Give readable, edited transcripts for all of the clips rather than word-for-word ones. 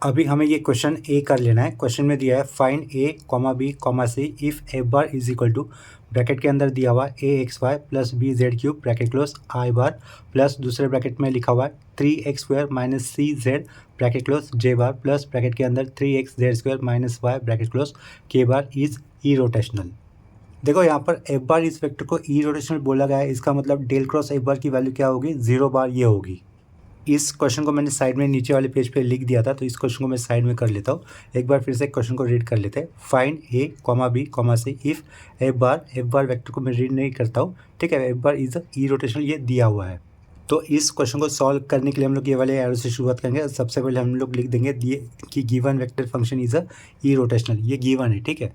अभी हमें ये क्वेश्चन ए कर लेना है। क्वेश्चन में दिया है find A comma B comma c if a bar is equal to bracket के अंदर दिया हुआ है a x y plus b z cube bracket close i bar plus दूसरे ब्रैकेट में लिखा हुआ है 3x² minus c z bracket close j bar plus bracket के अंदर 3x² minus Y bracket close के बार इज ई रोटेशनल। देखो यहाँ पर एफ बार इस वेक्टर को ई रोटेशनल बोला गया है। इसका मतलब डेल क्रॉस एफ बार की वैल्यू क्या होगी, 0 बार ये होगी। इस क्वेश्चन को मैंने साइड में नीचे वाले पेज पे लिख दिया था, तो इस क्वेश्चन को मैं साइड में कर लेता हूँ। एक बार फिर से क्वेश्चन को रीड कर लेते हैं। Find A comma B comma C if F bar vector को मैं रीड नहीं करता हूँ, ठीक है। F bar is irrotational, ये दिया हुआ है। तो इस क्वेश्चन को सॉल्व करने के लिए हम लोग ये वाले एरो से शुरुआत करेंगे। सबसे पहले हम लोग लिख देंगे दिए कि given vector function is a E rotational, ये गिवन है, ठीक है।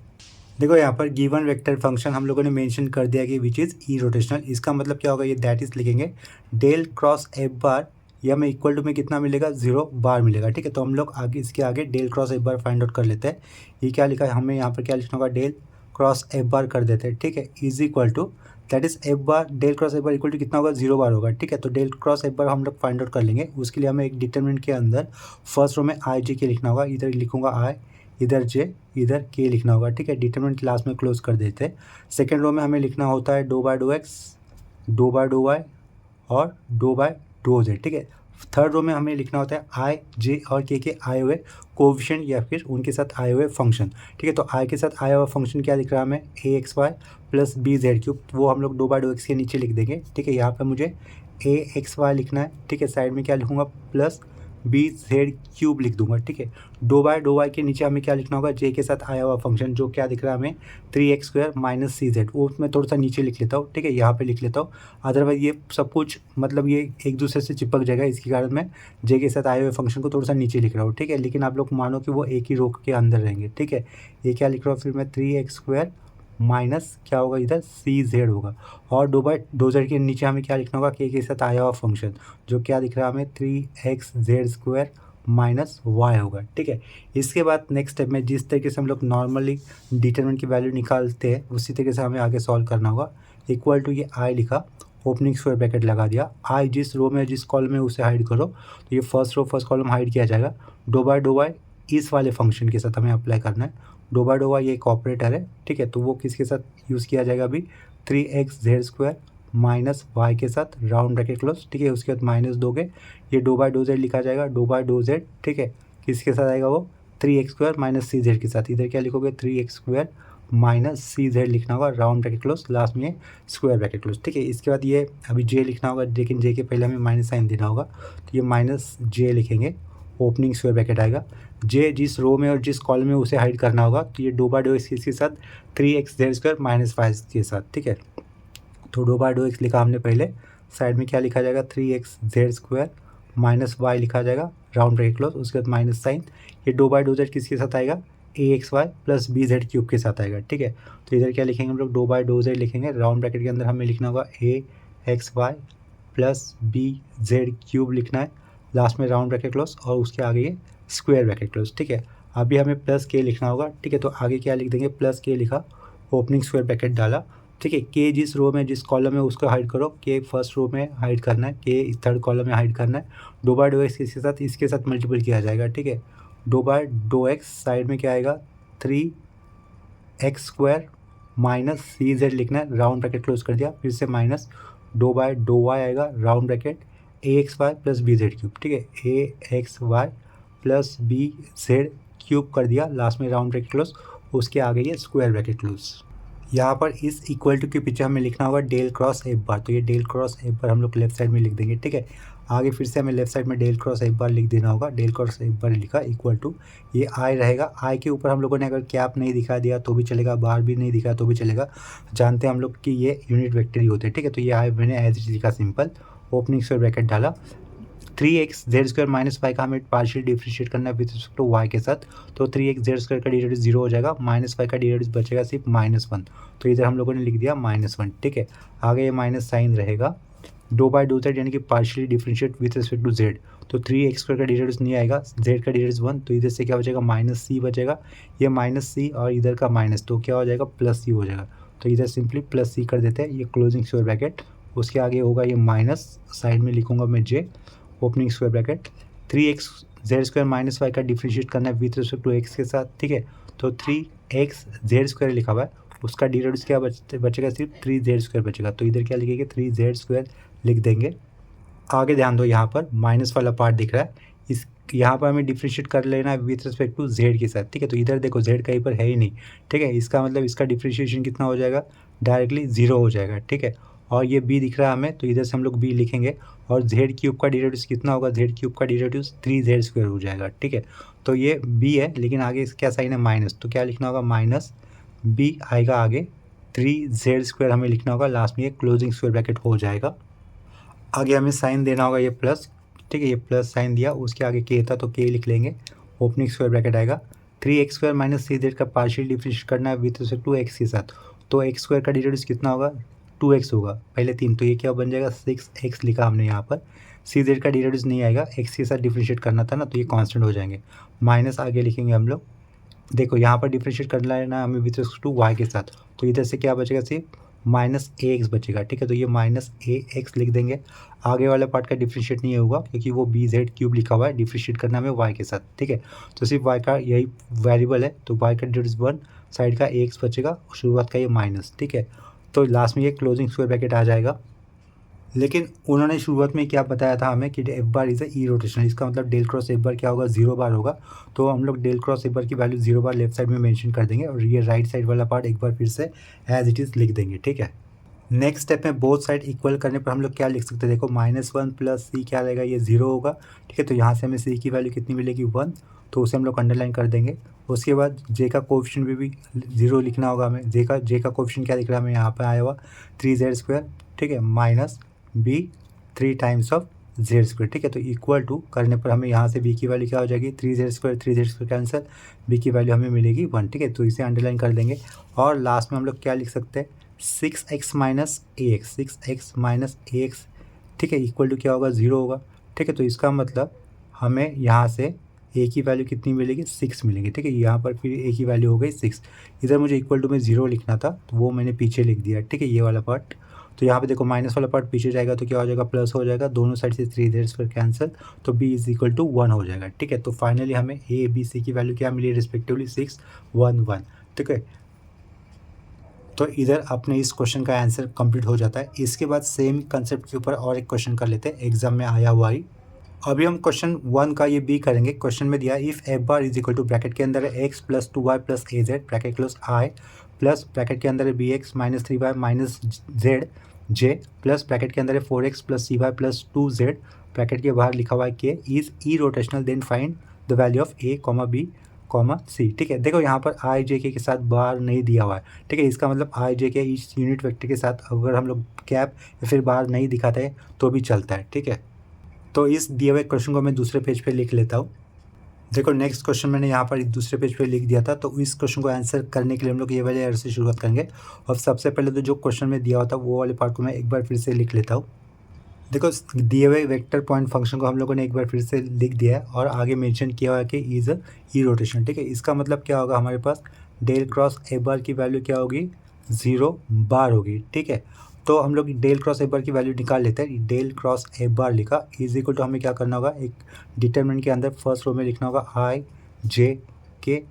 देखो यहाँ पर गिवन वेक्टर फंक्शन हम लोगों ने मेंशन कर दिया कि विच इज़ ई रोटेशनल। इसका मतलब क्या होगा, ये दैट इज लिखेंगे डेल क्रॉस एफ बार या हमें इक्वल टू में कितना मिलेगा, 0 बार मिलेगा, ठीक है। तो हम लोग आगे इसके आगे del cross F bar find out कर लेते हैं। ये क्या लिखा है, हमें यहाँ पर क्या लिखना होगा, डेल क्रॉस एफ बार कर देते हैं, ठीक है। Is equal to that is F bar del cross F bar equal to कितना होगा, 0 बार होगा, ठीक है। तो डेल क्रॉस एफ बार हम लोग फाइंड आउट कर लेंगे। उसके लिए हमें एक डिटरमिनेंट के अंदर फर्स्ट रो में आई जे के लिखना होगा। इधर लिखूंगा आई, इधर जे, इधर के लिखना होगा, ठीक है। डिटरमिनेंट लास्ट में क्लोज कर देते हैं। सेकेंड रो में हमें लिखना होता है doh by dough X, doh by dough Y और डो बाय डो जेड, ठीक है। थर्ड रो में हमें लिखना होता है आई जे और के आए हुए कोएफिशिएंट या फिर उनके साथ आए हुए फंक्शन, ठीक है। तो आई के साथ आया हुआ फंक्शन क्या दिख रहा है हमें, a x y plus b z cube, वो हम लोग डो बाय डो एक्स के नीचे लिख देंगे, ठीक है। यहाँ पर मुझे ए एक्स वाई लिखना है, ठीक है। साइड में क्या लिखूंगा, प्लस बी जेड क्यूब लिख दूंगा, ठीक है। डो बाय डो वाई के नीचे हमें क्या लिखना होगा, जे के साथ आया हुआ फंक्शन जो क्या दिख रहा है हमें 3x² माइनस सी जेड, वो मैं थोड़ा सा नीचे लिख लेता हूँ, ठीक है। यहाँ पे लिख लेता हूँ, अदरवाइज ये सब कुछ मतलब ये एक दूसरे से चिपक जाएगा। इसके कारण मैं जे के साथ आए हुए फंक्शन को थोड़ा सा नीचे लिख रहा हूँ, ठीक है। लेकिन आप लोग मानो कि वो एक ही रो के अंदर रहेंगे, ठीक है। ये क्या लिख रहा हूँ फिर मैं, 3x² माइनस क्या होगा इधर, सी जेड होगा। और डो बाय डो जेड के नीचे हमें क्या लिखना होगा, के साथ आया हुआ फंक्शन जो क्या दिख रहा है हमें 3x² माइनस वाई होगा, ठीक है। इसके बाद नेक्स्ट स्टेप में जिस तरीके से हम लोग नॉर्मली डिटरमिनेंट की वैल्यू निकालते हैं उसी तरीके से हमें आगे सॉल्व करना होगा। इक्वल टू ये आई लिखा, ओपनिंग स्क्वायर ब्रैकेट लगा दिया। आई जिस रो में जिस कॉलम में उसे हाइड करो, तो ये first row first column hide किया जाएगा। डो बाय इस वाले फंक्शन के साथ हमें अप्लाई करना है। डो बाय ये एक ऑपरेटर है, ठीक है। तो वो किसके साथ यूज़ किया जाएगा अभी, 3x² माइनस वाई के साथ राउंड ब्रैकेट क्लोज, ठीक है। उसके बाद माइनस दोगे, ये डो बाय डो जेड लिखा जाएगा, डो बाय डो जेड, ठीक है। किसके साथ आएगा वो, 3x² माइनस सी जेड के साथ। इधर क्या लिखोगे, 3x² माइनस सी जेड लिखना होगा, राउंड ब्रैकेट क्लोज, लास्ट में स्क्वायर ब्रैकेट क्लोज, ठीक है। इसके बाद ये अभी जे लिखना होगा, लेकिन जे के पहले हमें माइनस साइन देना होगा, तो ये माइनस जे लिखेंगे, ओपनिंग स्क्वायर ब्रैकेट आएगा। जे जिस रो में और जिस कॉलम में उसे हाइड करना होगा, तो ये डो बाय डो एक्स के साथ 3x² माइनस वाई के साथ, ठीक है। तो डो बाय डो एक्स लिखा हमने पहले, साइड में क्या लिखा जाएगा, 3x² माइनस वाई लिखा जाएगा, राउंड ब्रैकेट क्लोज, उसके बाद माइनस साइन। ये डो बाय डो जेड किसके साथ आएगा, a x y plus b z cube के साथ आएगा, ठीक है। तो इधर क्या लिखेंगे हम लोग, डो बाय डो जेड लिखेंगे, राउंड ब्रैकेट के अंदर हमें लिखना होगा a x y plus b z cube लिखना है, लास्ट में राउंड ब्रैकेट क्लोज और उसके आगे ये स्क्वायर ब्रैकेट क्लोज, ठीक है। अभी हमें प्लस के लिखना होगा, ठीक है। तो आगे क्या लिख देंगे, प्लस के लिखा, ओपनिंग स्क्वायर ब्रैकेट डाला, ठीक है। के जिस रो में जिस कॉलम में उसको हाइड करो, के फर्स्ट रो में हाइड करना है, के थर्ड कॉलम में हाइड करना है। डो बाय डो एक्स इसके साथ मल्टीपल किया जाएगा, ठीक है। Doh by dough X side में क्या आएगा, 3x² माइनस सी जेड लिखना है, राउंड ब्रैकेट क्लोज कर दिया, फिर से minus dow by dough y आएगा, round bracket a x y plus b z cube, ठीक है। A x y plus b z cube कर दिया, लास्ट में राउंड ब्रैकेट क्लोज, उसके आगे ये स्क्वायर ब्रैकेट क्लोज। यहाँ पर इस इक्वल टू के पीछे हमें लिखना होगा डेल क्रॉस एफ बार, तो ये डेल क्रॉस एफ बार हम लोग लेफ्ट साइड में लिख देंगे, ठीक है। आगे फिर से हमें लेफ्ट साइड में डेल क्रॉस एफ बार लिख देना होगा। डेल क्रॉस एफ बार लिखा, इक्वल टू ये आई रहेगा। आई के ऊपर हम लोगों ने अगर कैप नहीं दिखा दिया तो भी चलेगा, बाहर भी नहीं दिखा तो भी चलेगा, जानते हैं हम लोग कि ये यूनिट वेक्टर ही होते हैं, ठीक है। तो ये आई मैंने एज इट लिखा, सिंपल, ओपनिंग स्क्वायर ब्रैकेट डाला। 3x² माइनस वाई का हमें पार्शियल डिफ्रेंशिएट करना है विद रिस्पेक्ट टू वाई के साथ, तो 3x² का डेरिवेटिव 0 हो जाएगा, माइनस वाई का डेरिवेटिव बचेगा सिर्फ -1, तो इधर हम लोगों ने लिख दिया -1, ठीक है। आगे ये माइनस साइन रहेगा, डो बाय डो जेड यानी कि partially differentiate with respect to Z, तो 3x² का डेरिवेटिव नहीं आएगा, जेड का डेरिवेटिव 1, तो इधर से क्या बचेगा, -c बचेगा, ये -c और इधर का माइनस, तो क्या हो जाएगा, +c हो जाएगा। तो इधर सिंपली +c कर देते हैं, ये क्लोजिंग स्क्वायर ब्रैकेट, उसके आगे होगा ये माइनस, साइड में लिखूंगा मैं j, opening square bracket, z square minus y का डिफ्रेंशिएट करना है विथ रिस्पेक्ट टू एक्स के साथ, ठीक है। तो 3x जेड स्क्वायर लिखा हुआ है, उसका डेरिवेटिव क्या बचेगा, सिर्फ 3z² बचेगा। तो इधर क्या लिखेंगे, 3z² लिख देंगे। आगे ध्यान दो, यहाँ पर माइनस वाला पार्ट दिख रहा है, इस यहाँ पर हमें डिफ्रेंशिएट कर लेना है विथ रिस्पेक्ट टू जेड के साथ, ठीक है। तो इधर देखो जेड कहीं पर है ही नहीं, ठीक है। इसका मतलब इसका डिफ्रेंशिएशन कितना हो जाएगा, डायरेक्टली 0 हो जाएगा, ठीक है। और ये b दिख रहा है हमें, तो इधर से हम लोग b लिखेंगे। और जेड क्यूब का डेरिवेटिव कितना होगा, जेड क्यूब का डेरिवेटिव 3z² हो जाएगा, ठीक है। तो ये b है, लेकिन आगे क्या साइन है, माइनस, तो क्या लिखना होगा, माइनस b आएगा आगे, 3z² हमें लिखना होगा, लास्ट में ये क्लोजिंग स्क्वायर ब्रैकेट हो जाएगा। आगे हमें साइन देना होगा ये प्लस, ठीक है। ये प्लस साइन दिया, उसके आगे के था तो के लिख लेंगे, ओपनिंग स्क्वायर ब्रैकेट आएगा। 3x² माइनस 3z का पार्शियल डिफरेंशिएट करना है विथ रिस्पेक्ट टू एक्स के साथ, तो एक्स स्क्वायर का डेरिवेटिव कितना होगा, 2x होगा, पहले 3, तो ये क्या बन जाएगा, 6x लिखा हमने यहाँ पर। cz का डेरिवेटिव नहीं आएगा, x के साथ डिफरेंशिएट करना था ना, तो ये कांस्टेंट हो जाएंगे। माइनस आगे लिखेंगे हम लोग, देखो यहाँ पर डिफरेंशिएट करना है ना हमें विथ रिस्पेक्ट टू y के साथ, तो इधर से क्या बचेगा, सिर्फ माइनस ax बचेगा, ठीक है। तो ये माइनस ax लिख देंगे। आगे वाला पार्ट का डिफरेंशिएट नहीं होगा क्योंकि वो bz³ लिखा हुआ है, डिफरेंशिएट करना हमें y के साथ, ठीक है। तो सिर्फ y का यही वेरिएबल है, तो y का डेरिवेटिव 1, साइड का ax बचेगा, शुरुआत का ये माइनस, ठीक है। तो लास्ट में ये क्लोजिंग स्क्वायर ब्रैकेट आ जाएगा। लेकिन उन्होंने शुरुआत में क्या बताया था हमें कि F bar is E rotational, इसका मतलब डेल क्रॉस एफ बार क्या होगा, 0 बार होगा। तो हम लोग डेल क्रॉस एफ बार की वैल्यू 0 बार लेफ्ट साइड में मेंशन कर देंगे, और ये राइट साइड वाला पार्ट एक बार फिर से एज इट इज़ लिख देंगे, ठीक है। नेक्स्ट स्टेप में बोथ साइड इक्वल करने पर हम लोग क्या लिख सकते हैं, देखो -1 प्लस c क्या रहेगा, ये 0 होगा, ठीक है। तो यहाँ से हमें c की वैल्यू कितनी मिलेगी, 1, तो उसे हम लोग अंडरलाइन कर देंगे। उसके बाद j का कोएफिशिएंट भी 0 लिखना होगा हमें, j का कोएफिशिएंट क्या दिख रहा है हमें यहाँ पर आया हुआ 3z², ठीक है, minus b 3 times of z², ठीक है। तो इक्वल टू करने पर हमें यहाँ से b की वैल्यू क्या हो जाएगी, 3z² कैंसिल, b की वैल्यू हमें मिलेगी 1, ठीक है। तो इसे अंडरलाइन कर देंगे। और लास्ट में हम लोग क्या लिख सकते हैं, 6x माइनस ax, ठीक है, इक्वल टू क्या होगा, 0 होगा, ठीक है। तो इसका मतलब हमें यहाँ से a की वैल्यू कितनी मिलेगी, 6 मिलेगी, ठीक है। यहाँ पर फिर a की वैल्यू हो गई 6, इधर मुझे इक्वल टू में 0 लिखना था, तो वो मैंने पीछे लिख दिया, ठीक है, ये वाला पार्ट। तो यहाँ पे देखो माइनस वाला पार्ट पीछे जाएगा तो क्या हो जाएगा, प्लस हो जाएगा, दोनों साइड से 3z² कैंसिल, तो b इज इक्वल टू 1 हो जाएगा, ठीक है। तो फाइनली हमें a b c की वैल्यू क्या मिली, रिस्पेक्टिवली 6 1 1, ठीक है। तो इधर अपने इस क्वेश्चन का आंसर कंप्लीट हो जाता है। इसके बाद सेम कंसेप्ट के ऊपर और एक क्वेश्चन कर लेते हैं, एग्जाम में आया हुआ ही। अभी हम क्वेश्चन 1 का ये बी करेंगे। क्वेश्चन में दिया if f bar is equal to, bracket के अंदर है x plus 2y plus a z, bracket close i, plus bracket के अंदर है bx minus 3y minus z j, plus bracket के अंदर है 4x plus cy plus 2z, bracket के बाहर लिखा हुआ है के is irrotational, then find the value of a, b, C, ठीक है। देखो यहाँ पर आई जे के साथ बार नहीं दिया हुआ है, ठीक है। इसका मतलब आई जे के इस यूनिट वेक्टर के साथ अगर हम लोग कैप या फिर बार नहीं दिखाते हैं तो भी चलता है, ठीक है। तो इस दिए हुए क्वेश्चन को मैं दूसरे पेज पे लिख लेता हूँ। देखो नेक्स्ट क्वेश्चन मैंने यहाँ पर दूसरे पेज पे लिख दिया था, तो इस क्वेश्चन को आंसर करने के लिए हम लोग ये वाले एरर से शुरुआत करेंगे। और सबसे पहले तो जो क्वेश्चन में दिया हुआ था वो वाले पार्ट को मैं एक बार फिर से लिख लेता हूँ। देखो दिए हुए वेक्टर पॉइंट फंक्शन को हम लोगों ने एक बार फिर से लिख दिया है, और आगे मेंशन किया हुआ है कि इज ई रोटेशन, ठीक है। इसका मतलब क्या होगा, हमारे पास डेल क्रॉस ए बार की वैल्यू क्या होगी, 0 बार होगी, ठीक है। तो हम लोग डेल क्रॉस ए बार की वैल्यू निकाल लेते हैं। डेल क्रॉस ए बार लिखा इज इक्वल टू हमें क्या करना होगा, एक डिटरमिनेंट के अंदर फर्स्ट रो में लिखना होगा आई जे के,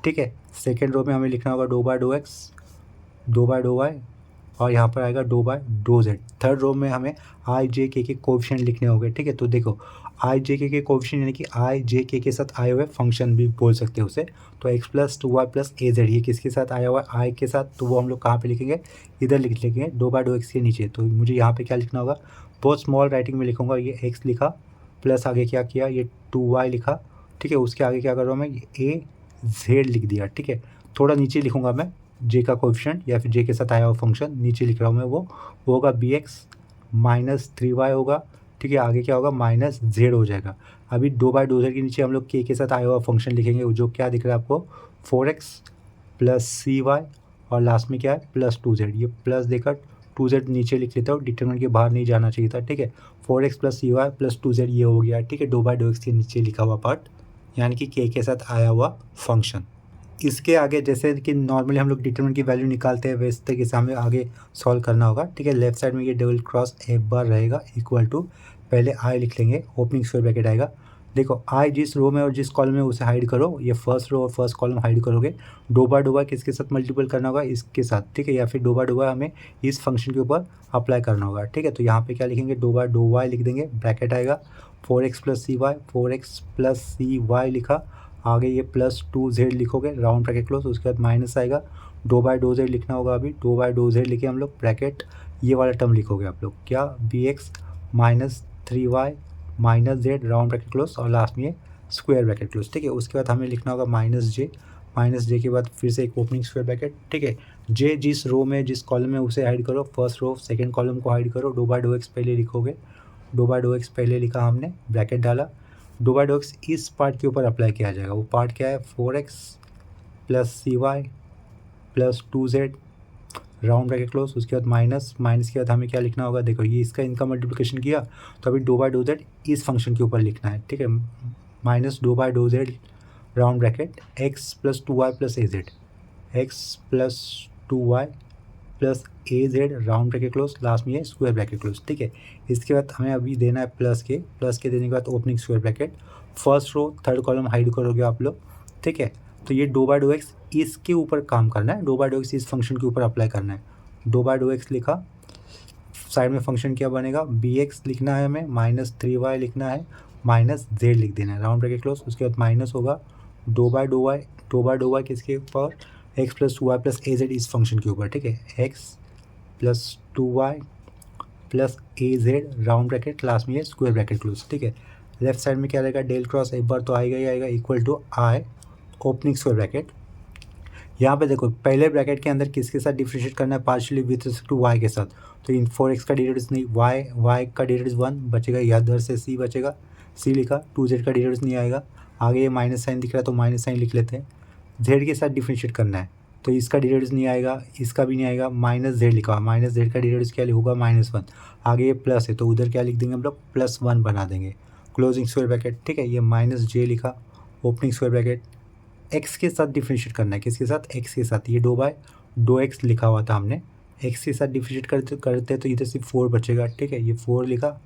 ठीक है। सेकेंड रो में हमें लिखना होगा doh by dough X, doh by dough Y, और यहाँ पर आएगा doh by dough Z. Third row में हमें आई जे के कोएफिशिएंट लिखने होंगे, ठीक है। तो देखो आई जे के कोएफिशिएंट यानी कि आई जे के साथ आए हुए फंक्शन भी बोल सकते हैं उसे। तो x plus 2y plus a Z, ये किसके साथ आया हुआ है, आई के साथ, तो वो हम लोग कहाँ पे लिखेंगे, इधर लिख लेंगे डो बाय डो एक्स के नीचे। तो मुझे यहाँ पे क्या लिखना होगा, बहुत स्मॉल राइटिंग में लिखूँगा, ये x लिखा, प्लस आगे क्या किया, ये 2y लिखा, ठीक है। उसके आगे क्या कर रहा हूँ मैं, ए जेड लिख दिया, ठीक है। थोड़ा नीचे लिखूँगा मैं जे का कोएफिशिएंट या फिर जे के साथ आया हुआ फंक्शन, नीचे लिख रहा हूँ मैं, वो होगा bx माइनस 3y होगा, ठीक है। आगे क्या होगा, माइनस जेड हो जाएगा। अभी डो बाय डो जेड के नीचे हम लोग के साथ आया हुआ फंक्शन लिखेंगे, जो क्या दिख रहा है आपको, 4x प्लस cy, और लास्ट में क्या है, प्लस 2z। ये प्लस देकर 2z नीचे लिख लेता हूँ, डिटरमिनेंट के बाहर नहीं जाना चाहिए था, ठीक है। 4x plus cy plus 2z ये हो गया, ठीक है, डो बाय डो एक्स के नीचे लिखा हुआ पार्ट, यानी कि के साथ आया हुआ फंक्शन। इसके आगे जैसे कि नॉर्मली हम लोग डिटरमिनेंट की वैल्यू निकालते हैं, वैसे तरीके से हमें आगे सॉल्व करना होगा, ठीक है। लेफ्ट साइड में ये डबल क्रॉस ए बार रहेगा इक्वल टू, पहले आई लिख लेंगे, ओपनिंग स्क्वायर ब्रैकेट आएगा, देखो आई जिस रो में और जिस कॉलम में उसे हाइड करो, ये फर्स्ट रो और फर्स्ट कॉलम हाइड करोगे। डो बाय किसके साथ मल्टीपल करना होगा, इसके साथ, ठीक है, या फिर डो बाय हमें इस फंक्शन के ऊपर अप्लाई करना होगा, ठीक है। तो यहाँ पे क्या लिखेंगे, डो वाई लिख देंगे, ब्रैकेट आएगा 4x plus c Y, 4x plus c Y लिखा, आगे ये प्लस 2z लिखोगे राउंड ब्रैकेट क्लोज, उसके बाद माइनस आएगा, डो z लिखना होगा। अभी डो z लिखे हम लोग, ब्रैकेट ये वाला टर्म लिखोगे आप लोग, क्या, bx minus 3y minus Z round bracket close, और लास्ट में ये स्क्वायर ब्रैकेट क्लोज, ठीक है। उसके बाद हमें लिखना होगा माइनस जे के बाद फिर से एक ओपनिंग स्क्वायर ब्रैकेट, ठीक है। जे जिस रो में जिस कॉलम में उसे हाइड करो, फर्स्ट रो सेकंड कॉलम को हाइड करो, डो एक्स पहले लिखोगे, डो एक्स पहले लिखा हमने, ब्रैकेट डाला, डो एक्स इस पार्ट के ऊपर अप्लाई किया जाएगा। वो पार्ट क्या है, 4x plus c y plus 2z round bracket close, उसके बाद माइनस के बाद हमें क्या लिखना होगा, देखो ये इसका इनका मल्टीप्लिकेशन किया, तो अभी डो जेड इस फंक्शन के ऊपर लिखना है, ठीक है। माइनस डो z round bracket x plus 2y plus a z, x plus 2y plus a z round bracket close, last में ये स्क्वायर ब्रैकेट क्लोज, ठीक है। इसके बाद हमें अभी देना है प्लस के देने के बाद opening square bracket, first row third column hide करोगे आप लोग, ठीक है। तो ये डो एक्स इसके ऊपर काम करना है, डो एक्स इस फंक्शन के ऊपर अप्लाई करना है, डो एक्स लिखा, साइड में फंक्शन क्या बनेगा, बी एक्स लिखना है हमें, माइनस 3y लिखना है, माइनस जेड लिख देना है राउंड ब्रैकेट क्लोज, उसके बाद माइनस होगा डो बाय वाई किसके ऊपर, x plus 2y plus a Z इस फंक्शन के ऊपर, ठीक है, x plus 2y plus a z round bracket, last में ये स्क्वायर ब्रैकेट क्लोज, ठीक है। लेफ्ट साइड में क्या रहेगा, डेल क्रॉस एक बार तो आएगा ही आएगा, equal to I opening square bracket. यहाँ पे देखो पहले ब्रैकेट के अंदर किसके साथ डिफ्रेंशिएट करना है, partially with respect to Y के साथ, तो इन 4x का डेरिवेटिव नहीं, वाई का डेरिवेटिव 1 बचेगा, इधर से c बचेगा, c लिखा, 2z का डेरिवेटिव नहीं आएगा, आगे ये माइनस साइन दिख रहा है तो माइनस साइन लिख लेते हैं। z के साथ डिफ्रेंशिएट करना है तो इसका डेरिवेटिव नहीं आएगा, इसका भी नहीं आएगा, माइनस जेड लिखा हुआ, माइनस जेड का डेरिवेटिव क्या होगा, -1, आगे ये प्लस है तो उधर क्या लिख देंगे हम लोग, +1 बना देंगे, क्लोजिंग स्क्वायर ब्रैकेट, ठीक है। ये माइनस जे लिखा, ओपनिंग स्क्वायर ब्रैकेट, एक्स के साथ डिफ्रेंशिएट करना है, किसके साथ, एक्स के साथ, ये डो एक्स लिखा हुआ था हमने, एक्स के साथ डिफ्रेंशिएट करते तो इधर से 4 बचेगा, ठीक है, ये 4 लिखा,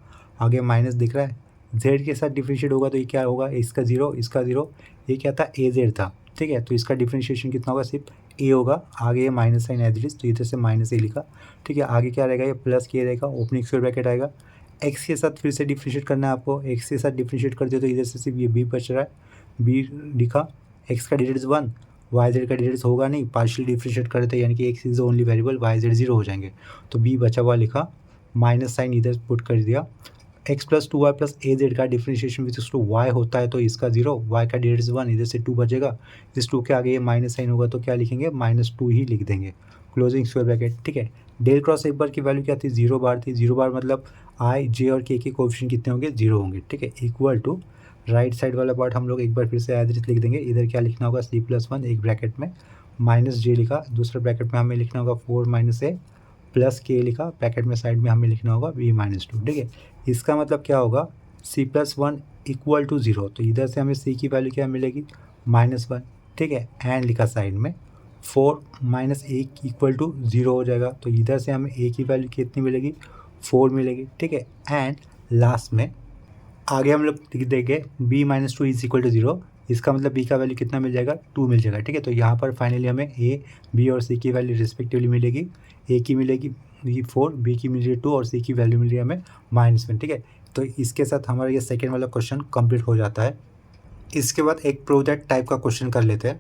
आगे माइनस दिख रहा है, जेड के साथ डिफ्रेंशिएट होगा तो ये क्या होगा, इसका 0 इसका 0, ये क्या था, ए जेड था, ठीक है। तो इसका डिफ्रेंशिएशन कितना होगा, सिर्फ ए होगा, आगे ये minus sign as it is तो इधर से माइनस ए लिखा, ठीक है। आगे क्या रहेगा, ये प्लस के रहेगा, ओपनिंग स्क्वायर ब्रैकेट आएगा, एक्स के साथ फिर से डिफ्रेंशिएट करना है आपको, एक्स के साथ डिफ्रेंशिएट करते हो तो इधर से सिर्फ ये बी बच रहा है, बी लिखा, एक्स का डेरिवेटिव 1, वाई जेड का डेरिवेटिव होगा नहीं, पार्शियली डिफ्रेंशिएट करते यानी कि X is the only variable, Y Z 0 हो जाएंगे, तो बी बचा हुआ लिखा, माइनस साइन इधर पुट कर दिया, x plus 2y plus a Z का डिफ्रेंशिएशन विथ टू वाई होता है तो इसका 0, वाई का डेरिवेटिव 1, इधर से 2 बचेगा, इस 2 के आगे ये माइनस साइन होगा तो क्या लिखेंगे, -2 ही लिख देंगे, क्लोजिंग स्क्वायर ब्रैकेट, ठीक है। डेल क्रॉस एक बार की वैल्यू क्या थी, 0 बार थी, 0 बार मतलब आई जे और के कोएफिशिएंट कितने होंगे, 0 होंगे, ठीक है, इक्वल टू राइट साइड वाला पार्ट हम लोग एक बार फिर से एज इट लिख देंगे, इधर क्या लिखना होगा, c+1 एक ब्रैकेट में माइनस जे लिखा, दूसरे ब्रैकेट में हमें लिखना होगा 4 माइनस ए प्लस के लिखा, ब्रैकेट में साइड में हमें लिखना होगा b-2, ठीक है। इसका मतलब क्या होगा, c+1 इक्वल टू 0, तो इधर से हमें c की वैल्यू क्या मिलेगी, -1, ठीक है, एंड लिखा साइड में 4 माइनस ए इक्वल टू 0 हो जाएगा, तो इधर से हमें a की वैल्यू कितनी मिलेगी, 4 मिलेगी, ठीक है। एंड लास्ट में आगे हम लोग लिख देंगे b-2 इज इक्वल टू 0, इसका मतलब b का वैल्यू कितना मिल जाएगा, 2 मिल जाएगा, ठीक है। तो यहाँ पर फाइनली हमें a, b और c की वैल्यू रिस्पेक्टिवली मिलेगी, a की मिलेगी 4, b की मिलेगी 2 और c की वैल्यू मिल रही है हमें -1, ठीक है। तो इसके साथ हमारा ये सेकेंड वाला क्वेश्चन कंप्लीट हो जाता है। इसके बाद एक प्रूव दैट टाइप का क्वेश्चन कर लेते हैं।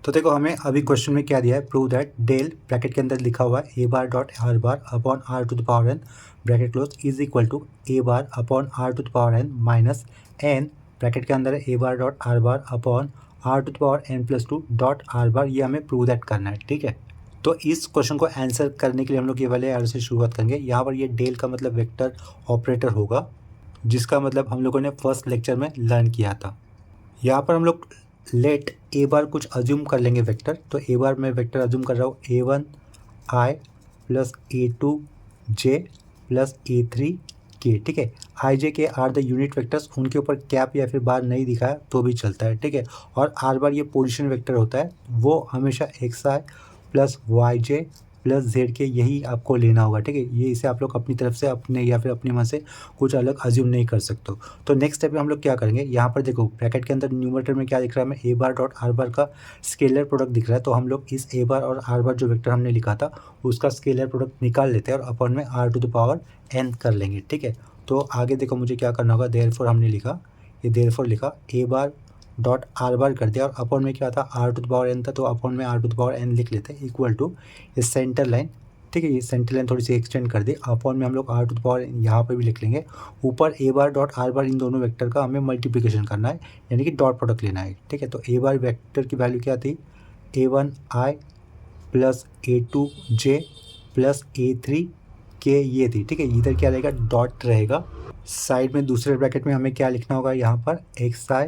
तो देखो हमें अभी क्वेश्चन में क्या दिया है, प्रूव दैट डेल ब्रैकेट के अंदर लिखा हुआ है a bar dot r bar upon r to the power n bracket close is equal to a bar upon r to the power n minus n bracket के अंदर है a bar dot r bar upon r to the power n+2 dot r bar, ये हमें prove that करना है, ठीक है। तो इस क्वेश्चन को आंसर करने के लिए हम लोग ये वाले एरो से शुरुआत करेंगे। यहाँ पर ये डेल का मतलब वेक्टर ऑपरेटर होगा, जिसका मतलब हम लोगों ने फर्स्ट लेक्चर में लर्न किया था। यहाँ पर हम लोग लेट ए बार कुछ अज्यूम कर लेंगे वेक्टर, तो ए बार मैं वेक्टर अज्यूम कर रहा हूँ a1 i plus a2 j plus a3 k, ठीक है। आई जे के आर द यूनिट वेक्टर्स, उनके ऊपर कैप या फिर बार नहीं दिखा है तो भी चलता है, ठीक है। और आर बार ये पोजीशन वेक्टर होता है, वो हमेशा xi plus yj plus z के, यही आपको लेना होगा, ठीक है। ये इसे आप लोग अपनी तरफ से अपने या फिर अपने मन से कुछ अलग अज्यूम नहीं कर सकते हो। तो नेक्स्ट स्टेप में हम लोग क्या करेंगे, यहाँ पर देखो ब्रैकेट के अंदर न्यूमरेटर में क्या दिख रहा है हमें, ए बार डॉट आर बार का स्केलर प्रोडक्ट दिख रहा है। तो हम लोग इस ए बार और आर बार जो वेक्टर हमने लिखा था उसका स्केलर प्रोडक्ट निकाल लेते हैं और अपन में are to the power N कर लेंगे, ठीक है। तो आगे देखो मुझे क्या करना होगा, देयरफॉर हमने लिखा, ये देयरफॉर लिखा, ए बार डॉट आर बार कर दिया और अपॉन में क्या था, are to the power N था, तो अपॉन में are to the power N लिख लेते हैं, इक्वल टू ये सेंटर लाइन, ठीक है। ये सेंटर लाइन थोड़ी सी एक्सटेंड कर दी, अपॉन में हम लोग आर टू द पावर यहाँ पर भी लिख लेंगे। ऊपर ए बार डॉट आर बार, इन दोनों वेक्टर का हमें मल्टीप्लिकेशन करना है, यानी कि डॉट प्रोडक्ट लेना है, ठीक है। तो ए बार वेक्टर की वैल्यू क्या थी, a one I plus A two J plus A three k, ये थी, ठीक है। इधर क्या रहेगा, डॉट रहेगा। साइड में दूसरे ब्रैकेट में हमें क्या लिखना होगा, यहाँ पर x i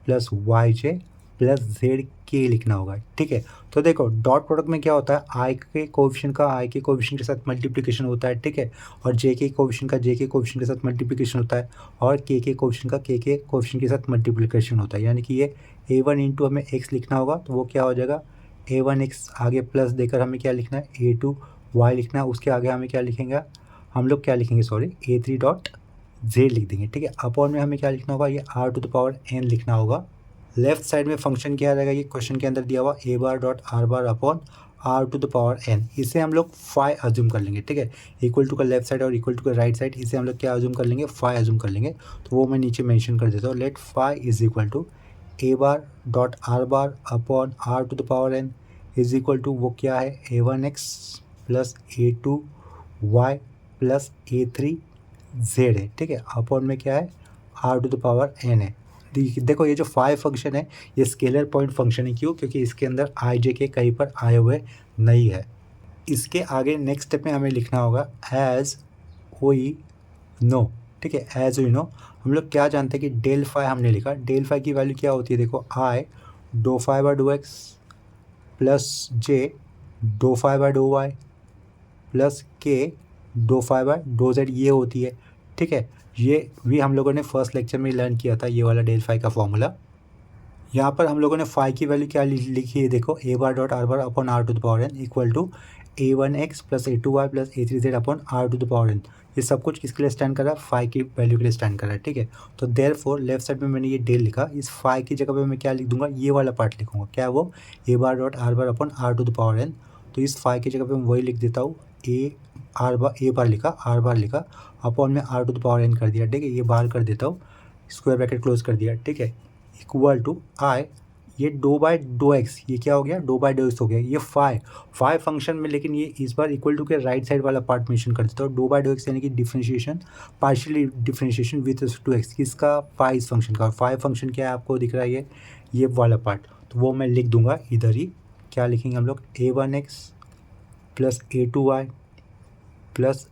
plus y j plus z के लिखना होगा, ठीक है। तो देखो डॉट प्रोडक्ट में क्या होता है, आई के कोएफिशिएंट का आई के कोएफिशिएंट के साथ मल्टीप्लिकेशन होता है, ठीक है। और जे के कोएफिशिएंट का जे के कोएफिशिएंट के साथ मल्टीप्लिकेशन होता है, और के कोएफिशिएंट का के कोएफिशिएंट के साथ मल्टीप्लिकेशन होता है। यानी कि ये ए वन इंटू हमें एक्स लिखना होगा, तो वो क्या हो जाएगा, ए वन एक्स आगे प्लस देकर हमें क्या लिखना है, ए टू वाई लिखना है, उसके आगे हमें क्या लिखेंगे, हम लोग क्या लिखेंगे, सॉरी, ए थ्री डॉट जेड लिख देंगे, ठीक है। अपॉन में हमें क्या लिखना होगा, ये are to the power N लिखना होगा। लेफ्ट साइड में फंक्शन क्या रहेगा, ये क्वेश्चन के अंदर दिया हुआ A bar dot are bar upon are to the power N, इसे हम लोग फाई अज्यूम कर लेंगे, ठीक है। इक्वल टू का लेफ्ट साइड और इक्वल टू का राइट साइड, इसे हम लोग क्या अज्यूम कर लेंगे, फाई अज्यूम कर लेंगे। तो वो मैं नीचे मेंशन कर देता हूँ, let phi is equal to A bar dot are bar upon are to the power N is equal to, वो क्या है, A one X plus A two Y plus A three Z है, ठीक है। Upon में क्या है, are to the power N है। देखो ये जो फाई फंक्शन है ये स्केलर पॉइंट फंक्शन है, क्यों, क्योंकि इसके अंदर आई जे के कहीं पर आए हुए नहीं है। इसके आगे नेक्स्ट स्टेप में हमें लिखना होगा एज वी नो, ठीक है। एज वी नो हम लोग क्या जानते हैं कि डेल फाई हमने लिखा, डेल फाई की वैल्यू क्या होती है, देखो I doh phi by dough X plus J doh phi by dough Y plus K doh phi by dough Z, ये होती है, ठीक है। ये भी हम लोगों ने फर्स्ट लेक्चर में लर्न किया था, ये वाला डेल फाई का फॉर्मूला। यहाँ पर हम लोगों ने फाई की वैल्यू क्या लिखी है, देखो A bar dot are bar upon are to the power N equal to A one X plus A two Y plus A three Z upon are to the power N. ये सब कुछ किसके लिए stand कर रहा है, phi की value के लिए स्टैंड कर रहा है, ठीक है। तो देयरफॉर लेफ्ट साइड में मैंने ये डेल लिखा, इस फाई की जगह पे मैं क्या लिख दूंगा, ये वाला पार्ट लिखूंगा, क्या है वो, A bar dot are bar upon are to the power N. तो इस फाई की जगह पे मैं वही लिख देता हूँ, ए बार लिखा, आर बार लिखा, अपॉन में are to the power N कर दिया, ठीक है। ये बार कर देता हूँ, स्क्वायर ब्रैकेट क्लोज कर दिया, ठीक है। इक्वल टू आई, ये डो बाय डो एक्स, ये क्या हो गया, डो बाय डो एक्स हो गया, ये फाई फंक्शन में, लेकिन ये इस बार इक्वल टू के राइट साइड वाला पार्ट मेंशन कर देता हूँ। डो बाय डो एक्स यानी कि differentiation, partially differentiation with respect to X, किसका, फाई इस फंक्शन का। और फाई फंक्शन क्या है आपको दिख रहा है, ये वाला पार्ट, तो वो मैं लिख दूंगा इधर ही। क्या लिखेंगे हम लोग, A one X plus A two Y plus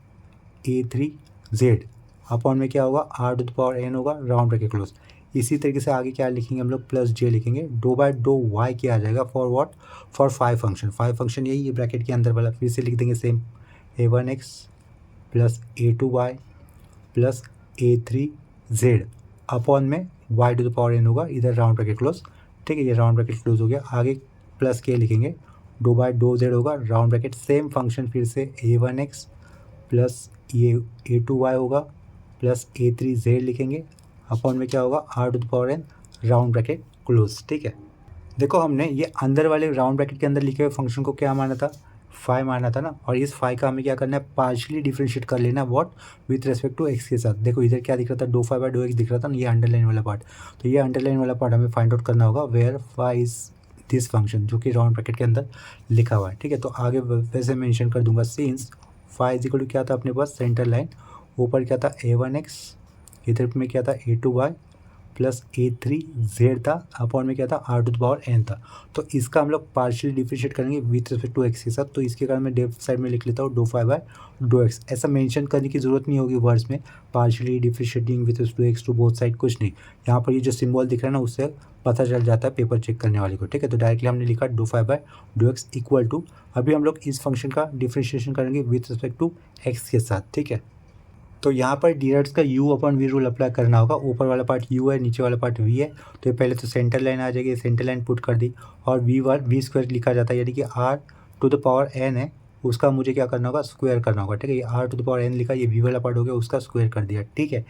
A three Z upon में क्या होगा, are to the power N होगा, राउंड ब्रैकेट क्लोज। इसी तरीके से आगे क्या लिखेंगे हम लोग, प्लस जे लिखेंगे, डो बाय डो वाई क्या आ जाएगा, for what, for phi function यही है ब्रैकेट के अंदर वाला, फिर से लिख देंगे same, A one X plus A two Y plus A three Z upon में Y to the power N होगा, इधर राउंड ब्रैकेट क्लोज, ठीक है। ये राउंड ब्रैकेट क्लोज हो गया, आगे प्लस के लिखेंगे, डो बाय डो जेड होगा, राउंड ब्रैकेट, सेम फंक्शन फिर से ए वन एक्स प्लस ये ए टू वाई होगा प्लस ए थ्री जेड लिखेंगे, अपॉन में क्या होगा, are to the power N, round bracket close, ठीक है। देखो हमने ये अंदर वाले राउंड ब्रैकेट के अंदर लिखे हुए फंक्शन को क्या माना था, फाई माना था ना, और इस फाई का हमें क्या करना है, पार्शियली डिफरेंशिएट कर लेना, what, with respect to x के साथ। देखो इधर क्या दिख रहा था, doh phi by dough X दिख रहा था ना, ये अंडरलाइन वाला पार्ट, तो ये अंडरलाइन वाला पार्ट हमें फाइंड आउट करना होगा, where phi is this function, जो कि राउंड ब्रैकेट के अंदर लिखा हुआ है, ठीक है। तो आगे वैसे मेंशन कर दूंगा, since phi is equal to क्या था अपने पास, सेंटर लाइन, ऊपर क्या था, ए वन एक्स, इधर में क्या था, A two Y plus A three Z था, अपॉन में क्या था, are to the power N था। तो इसका हम लोग पार्शियली डिफरेंशिएट करेंगे विथ रिस्पेक्ट टू एक्स के साथ, तो इसके कारण मैं लेफ्ट साइड में लिख लेता हूँ doh phi by dough X. ऐसा मेंशन करने की जरूरत नहीं होगी वर्ड्स में, partially differentiating with respect to X to both side, कुछ नहीं। यहाँ पर ये जो सिंबल दिख रहा है ना, उससे पता चल जाता है पेपर चेक करने वाले को, ठीक है। तो डायरेक्टली हमने लिखा doh phi by dough X equal to, अभी हम लोग इस फंक्शन का डिफरेंशिएशन करेंगे विथ रिस्पेक्ट टू एक्स के साथ, ठीक है। तो यहाँ पर डिराइव्स का u upon V rule apply करना होगा, ऊपर वाला पार्ट u है, नीचे वाला पार्ट v है, तो ये पहले तो सेंटर लाइन आ जाएगी, सेंटर लाइन पुट कर दी, और v स्क्वायर लिखा जाता है, यानी कि r to the power n है, उसका मुझे क्या करना होगा, स्क्वायर करना होगा। ठीक है, ये are to the power N लिखा, ये वी वाला पार्ट हो गया, उसका स्क्वायर कर दिया। ठीक है,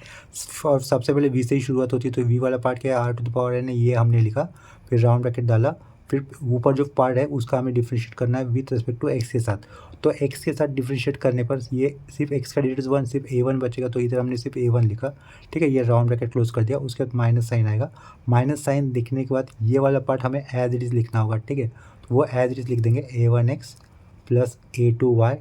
और सबसे पहले वी से ही शुरुआत होती है, तो वी वाला पार्ट क्या है, are to the power N है, ये हमने लिखा, फिर राउंड ब्रैकेट डाला, फिर ऊपर जो पार्ट है उसका हमें डिफ्रेंशिएट करना है विथ रिस्पेक्ट टू एक्स के साथ। तो एक्स के साथ डिफ्रेंशिएट करने पर ये सिर्फ एक्स का डिजिट 1, सिर्फ a1 बचेगा, तो इधर हमने सिर्फ a1 लिखा। ठीक है, ये राउंड ब्रैकेट क्लोज कर दिया, उसके बाद माइनस साइन आएगा। माइनस साइन लिखने के बाद ये वाला पार्ट हमें एज इट इज़ लिखना होगा। ठीक है, तो वो एज इट इज़ लिख देंगे, a1x plus a2y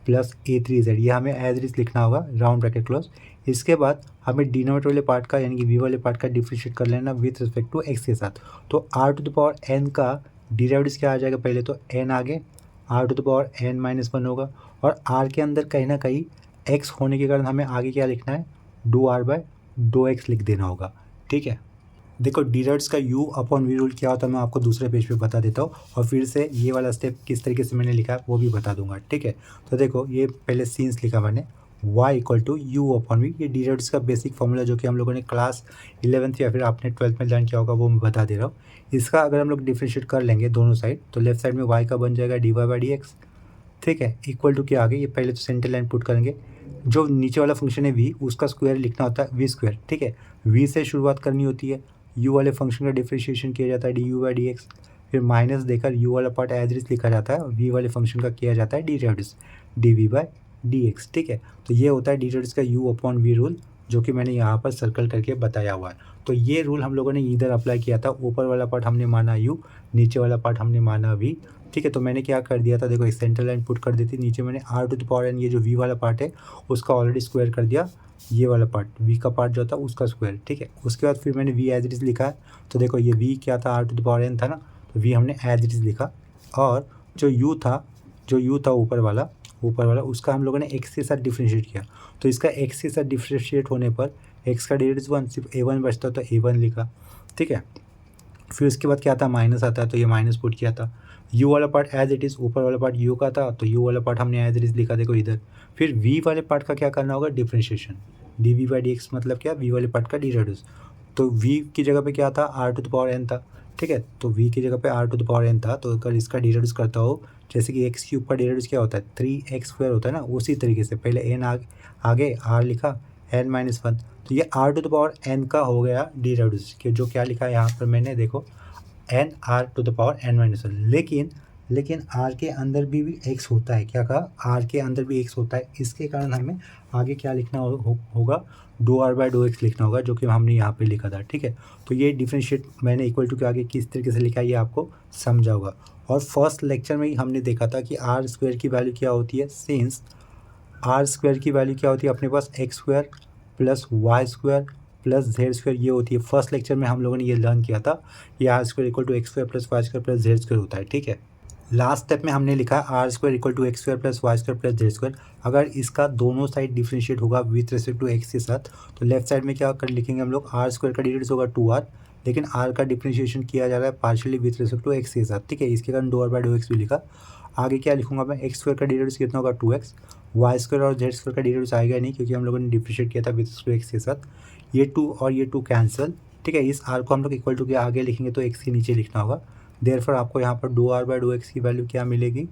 plus a3z, ये हमें एज इट इज़ लिखना होगा, राउंड ब्रैकेट क्लोज। इसके बाद हमें डिनोमिनेटर वाले पार्ट का यानी कि वी वाले पार्ट का डिफ्रेंशिएट कर लेना विथ रिस्पेक्ट टू एक्स के साथ। तो R to the power N का डिराइव्ड क्या आ जाएगा, पहले तो एन आगे, R to the power N minus one होगा, और आर के अंदर कहीं ना कहीं एक्स होने के कारण हमें आगे क्या लिखना है, dough are by dough X लिख देना होगा। ठीक है, देखो डिराइव्ड्स का u अपॉन वी रूल क्या होता है मैं आपको दूसरे पेज पे बता देता हूँ, और फिर से ये वाला स्टेप किस तरीके से मैंने लिखा है वो भी बता दूंगा। ठीक है, तो देखो ये पहले सीन्स लिखा मैंने, y equal to U upon V, ये डिराइव्ड्स का बेसिक फॉर्मूला जो कि हम लोगों ने क्लास 11th या फिर आपने 12th में लर्न किया होगा, वो मैं बता दे रहा हूँ। इसका अगर हम लोग डिफ्रेंशिएट कर लेंगे दोनों साइड, तो लेफ्ट साइड में y का बन जाएगा d y by D x. ठीक है, इक्वल टू क्या आगे, ये पहले तो सेंटर लाइन पुट करेंगे, जो नीचे वाला फंक्शन है v, उसका स्क्वायर लिखना होता है वी स्क्वायर। ठीक है, v से शुरुआत करनी होती है, u वाले फंक्शन का डिफ्रेंशिएशन किया जाता है D you by D x, फिर माइनस देकर u वाला पार्ट एज इट इज लिखा जाता है, और v वाले फंक्शन का किया जाता है derivatives D we by D x. ठीक है, तो ये होता है डिराइव्ड्स का u अपॉन v रूल, जो कि मैंने यहाँ पर सर्कल करके बताया हुआ है। तो ये रूल हम लोगों ने इधर अप्लाई किया था, ऊपर वाला पार्ट हमने माना u, नीचे वाला पार्ट हमने माना v। ठीक है, तो मैंने क्या कर दिया था, देखो एक सेंटर लाइन पुट कर दी थी, नीचे मैंने r to the power N, ये जो वी वाला पार्ट है उसका ऑलरेडी स्क्वायर कर दिया, ये वाला पार्ट वी का पार्ट जो था उसका स्क्वायर। ठीक है, उसके बाद फिर मैंने वी एज इट इज़ लिखा है, तो देखो ये वी क्या था, are to the power N था ना, तो वी हमने एज इट इज़ लिखा, और जो यू था, ऊपर वाला उसका हम लोगों ने एक्स के साथ डिफ्रेंशिएट किया, तो इसका एक्स के साथ डिफ्रेंशिएट होने पर एक्स का डिजिट 1, सिर्फ a1 बचता, तो a1 लिखा। ठीक है, फिर उसके बाद क्या आता है, माइनस आता है, तो ये माइनस पुट किया था। u वाला पार्ट एज इट इज़, ऊपर वाला पार्ट u का था, तो u वाला पार्ट हमने एज इट इज़ लिखा, देखो इधर। फिर v वाले पार्ट का क्या करना होगा, differentiation, d we by D x, मतलब क्या, v वाले पार्ट का डिराइव्ड्स। तो v की जगह पे क्या था, are to the power N था। ठीक है, तो v की जगह पे r to the power N था, तो अगर इसका डिराइव्ड्स करता हो, जैसे कि एक्स क्यूब का डिराइव्ड्स क्या होता है, 3x² होता है ना, उसी तरीके से पहले एन आगे r लिखा, n माइनस वन, तो ये are to the power N का हो गया डिराइव्ड्स, कि जो क्या लिखा है यहाँ पर मैंने, देखो n r to the power N minus one. लेकिन आर के अंदर भी एक्स होता है, क्या कहा, आर के अंदर भी एक्स होता है, इसके कारण हमें आगे क्या लिखना होगा, doe are by dough x लिखना होगा, जो कि हमने यहाँ पे लिखा था। ठीक है, तो ये डिफ्रेंशिएट मैंने इक्वल टू के आगे किस तरीके से लिखा है ये आपको समझा होगा। और फर्स्ट लेक्चर में ही हमने देखा था कि आर स्क्वायर की वैल्यू क्या होती है, सिंस आर स्क्वायर की वैल्यू क्या होती है अपने पास, X square plus Y square plus Z square, ये होती है। फर्स्ट लेक्चर में हम लोगों ने ये लर्न किया था, ये r square equal to x square plus Y square plus Z square होता है। ठीक है, लास्ट स्टेप में हमने लिखा r square equal to x square plus Y square plus Z square. अगर इसका दोनों साइड डिफ्रेंशिएट होगा विथ रिस्पेक्ट टू एक्स के साथ, तो लेफ्ट साइड में क्या कर लिखेंगे हम लोग, आर स्क्वायर का डिफरेंस होगा 2r, लेकिन आर का डिफ्रेंशिएशन किया जा रहा है partially with respect to x के साथ। ठीक है, इसके कारण doe are by dough x भी लिखा। आगे क्या लिखूंगा मैं, एक्स स्क्वायर का डिफरेंस कितना होगा 2x, वाई स्क्वायर और जेड स्क्वायर का डिफरेंस आएगा नहीं, क्योंकि हम लोगों ने डिफ्रेंशिएट किया था विथ रिस्पेक्ट टू एक्स के साथ। ये 2 और ये 2 कैंसिल। ठीक है, इस आर को हम लोग इक्वल टू के आगे लिखेंगे, तो एक्स के नीचे लिखना होगा। देयरफॉर आपको यहाँ पर doe are by dough x की वैल्यू क्या मिलेगी,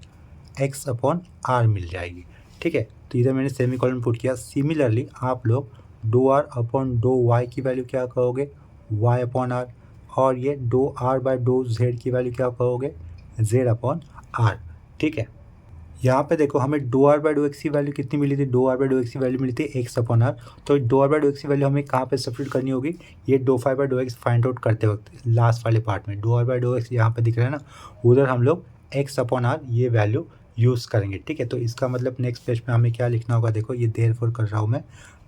एक्स अपॉन आर मिल जाएगी। ठीक है, तो इधर मैंने सेमी कॉलन पुट किया। सिमिलरली आप लोग doe r upon doe y की वैल्यू क्या कहोगे, वाई अपॉन आर, और ये doe are by dough z की वैल्यू क्या कहोगे, जेड अपॉन आर। ठीक है, यहाँ पे देखो हमें doe are by dough x की वैल्यू कितनी मिली थी, doe are by dough x की वैल्यू मिली थी एक्स अपॉन आर। तो doe are by dough x की वैल्यू हमें कहाँ पे सब्स्टिट्यूट करनी होगी, ये doe phi by dough x find out करते वक्त लास्ट वाले पार्ट में doe are by dough x यहाँ पे दिख रहा है ना, उधर हम लोग एक्स अपॉन आर ये वैल्यू यूज़ करेंगे। ठीक है, तो इसका मतलब नेक्स्ट पेज में हमें क्या लिखना होगा, देखो ये देयरफॉर कर रहा हूँ मैं,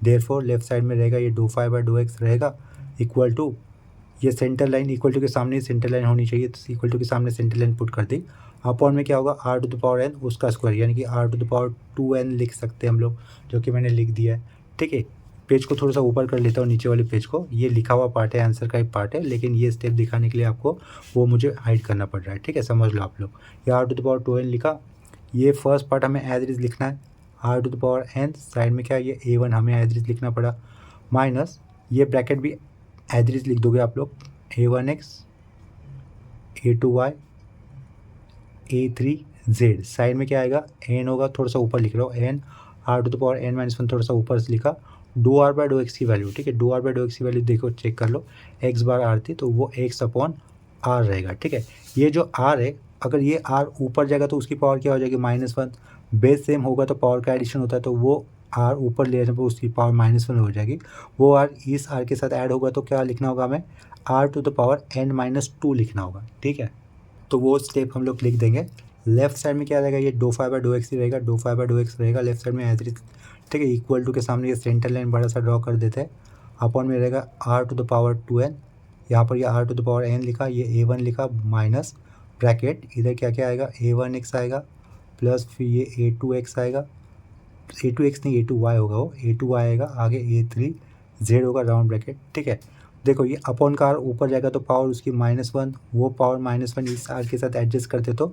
देयरफॉर लेफ्ट साइड में रहेगा ये doe phi by dough x रहेगा, इक्वल टू ये सेंटर लाइन, इक्वल टू के सामने सेंटर लाइन होनी चाहिए, तो इक्वल टू के सामने सेंटर लाइन पुट कर दी। अपॉन में क्या होगा, are to the power n उसका स्क्वायर, यानी कि are to the power 2n लिख सकते हैं हम लोग, जो कि मैंने लिख दिया है। ठीक है, पेज को थोड़ा सा ऊपर कर लेता हूँ, नीचे वाले पेज को, ये लिखा हुआ पार्ट है, आंसर का एक पार्ट है, लेकिन ये स्टेप दिखाने के लिए आपको वो मुझे हाइड करना पड़ रहा है। ठीक है, समझ लो आप लोग, ये are to the power 2n लिखा, ये फर्स्ट पार्ट हमें एज इट इज लिखना है, are to the power n, side में क्या ये a1 हमें एज इट इज लिखना पड़ा, माइनस ये ब्रैकेट भी एज इट इज लिख दोगे आप लोग, a1x a2y a3 Z, side में क्या आएगा एन होगा, थोड़ा सा ऊपर लिख रहा हूँ n r to the power N minus one, थोड़ा सा ऊपर से लिखा doe are by dough x की वैल्यू, ठीक है। Dough are by dough x की वैल्यू देखो चेक कर लो, एक्स बार आर थी तो वो एक्स अपॉन आर रहेगा, ठीक है। ये जो आर है अगर ये आर ऊपर जाएगा तो उसकी पावर क्या हो जाएगी -1, बेस सेम होगा तो पावर का एडिशन होता है तो वो आर ऊपर ले जाने पर उसकी पावर -1 हो जाएगी, वो आर इस आर के साथ ऐड होगा तो क्या लिखना होगा हमें r to the power n-2 लिखना होगा, ठीक है। तो वो स्टेप हम लोग लिख देंगे। लेफ्ट साइड में क्या रहेगा, ये dough phi by dough X ही रहेगा, doh phi by dough x रहेगा लेफ्ट साइड में एज इट इज, ठीक है। इक्वल टू के सामने ये सेंटर लाइन बड़ा सा ड्रॉ कर देते हैं, अपॉन में रहेगा are to the power 2n, यहाँ पर ये are to the power n लिखा, ये a1 लिखा माइनस ब्रैकेट, इधर क्या क्या आएगा a1x आएगा प्लस फिर ये a2x आएगा, a2x नहीं a2y होगा, वो a2y आएगा, आगे a3z होगा राउंड ब्रैकेट, ठीक है। देखो ये अपॉन का आर ऊपर जाएगा तो पावर उसकी -1, वो पावर -1 इस आर के साथ एडजस्ट करते तो